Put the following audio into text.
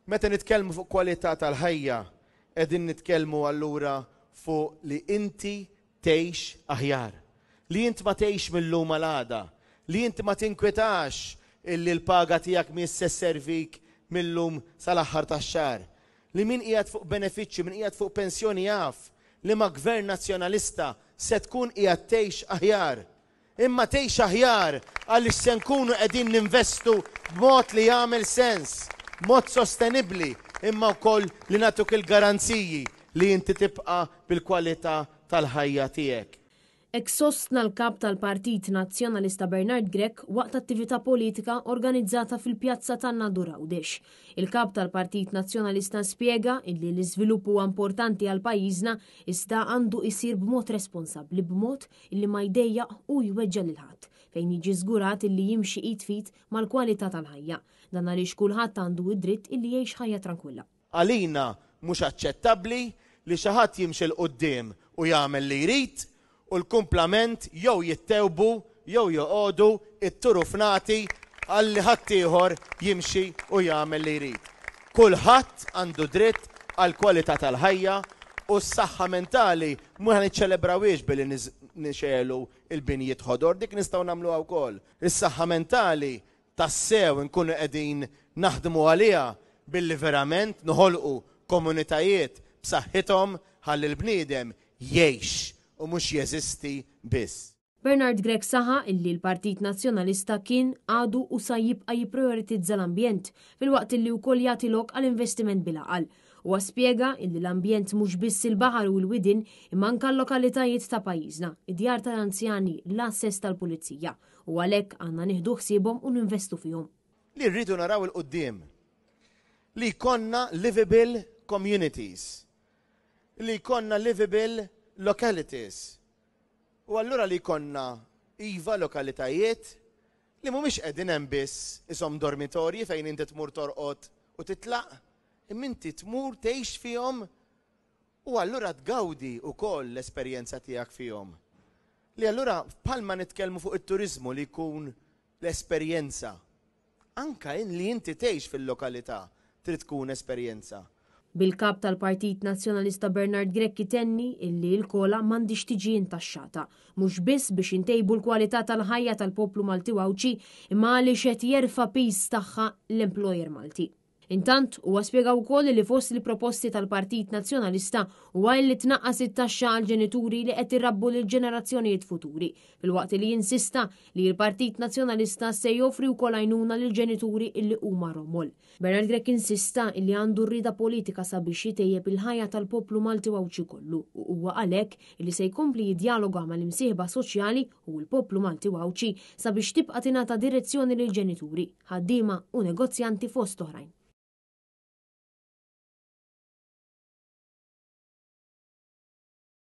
Meta nitkellmu fuq kwalità tal-ħajja, qegħdin nitkellmu allura fuq li inti tgħix aħjar. Li inti ma tgħix millum għal-għada, li inti ma tinkwetax illi l-paga tiegħek mi servik millum sal-aħħar tax-xahar. Li min qiegħed fuq benefiċċju, min qiegħed fuq pensjoni jaf li ma' gvern nazzjonalista se tkun qiegħed tgħix aħjar. Imma tgħix aħjar għaliex se nkunu qegħdin ninvestu b'mod li jagħmel sens, b'mod sostenibbli, imma wkoll li nagħtuk il-garanziji li inti tibqa' bil-kwalità tal-ħajja tiegħek. Hekk sostna l-kap tal-Partit Nazzjonalista Bernard Grech waqt attività politika organizzata fil-pjazza tan-Nadu Għawdex. Il-kap tal-Partit Nazzjonalista spjega illi l-iżvilupp huwa importanti għal pajjiżna iżda għandu jsir b'mod responsabbli, b'mod illi ma jdejjaq u jweġġa' lil ħadd fejn jiġi żgurat illi jimxi id fit mal-kwalità tal-ħajja. Dan għaliex kulħadd għandu id-dritt illi jgħix ħajja tranquilla. Għalina mhux aċċettabbli li xi ħadd jimxi l qudiem u jagħmel li jrid u l-kumplament jew jittewbu jew joqogħdu it-turufnati għalli ħadd ieħor jimxi u jagħmel li jrid. Kulħadd għandu dritt għal kwalità tal-ħajja u s-saħħa mentali mhux niċċelebrawiex billi nixelu il-binjiet ħodor, dik nistgħu nagħmluha wkoll. Is-saħħa mentali tassew nkunu qegħdin naħdmu għaliha billi verament noħolqu komunitajiet b'saħħithom ħalli l-bniedem jgħix u mhux jeżisti biss. Bernard Grech saħa illi l-Partit Nazzjonalista kien għadu u sa jibqa' jipprioritizza l-ambjent fil-waqt illi wkoll jagħti lok għall-investiment bil-aqal. U spjega illi l-ambjent mhux biss il-baħar u l-widin imma anke l-lokalitajiet ta' pajjiżna, id-djar tal-anzjani, l-assess tal-pulizija u għalhekk għandna nieħdu ħsiebhom u ninvestu fihom. Li rridu naraw il-qudiem li jkollna livable communities, li jkollna livable localities. U allura li jkollna iva lokalitajiet li mhumiex qegħdin hemm biss ishom dormitorji fejn inti tmur torqod u titlaq, imma inti tmur tgħix fihom u allura tgawdi wkoll l-esperjenza tiegħek fihom. Li allura bħalma nitkellmu fuq it-turiżmu li jkun l-esperjenza. Anka li inti tgħix fil-lokalità trid tkun esperjenza. Bil-kap tal-Partit Nazzjonalista Bernard Grech itenni illi l-kola m'għandix tiġi intaxxata, mhux biss biex intejbu l-kwalità tal-ħajja tal-poplu Malti Wawċi imma għaliex qed jerfa' piż tagħha l-employer Malti. Intant huwa spjega wkoll li fost il-proposti tal-Partit Nazzjonalista huwa li tnaqqas it-taxxa għal ġenituri li qed irrabbu lil ġenerazzjonijiet futuri, filwaqt li jinsista li l-Partit Nazzjonalista se joffri wkoll għajnuna lil ġenituri illi huma romol. Bernard Grech insista li għandu rrida politika sabiex jitejjeb il-ħajja tal-poplu Malti Wawċi kollu u huwa għalhekk li se jkompli jiddialoga mal-imsieħba soċjali u l-poplu Malti Wawċi sabiex tibqa' tingħata direzzjoni lil ġenituri, ħaddiema u negozjanti fost oħrajn.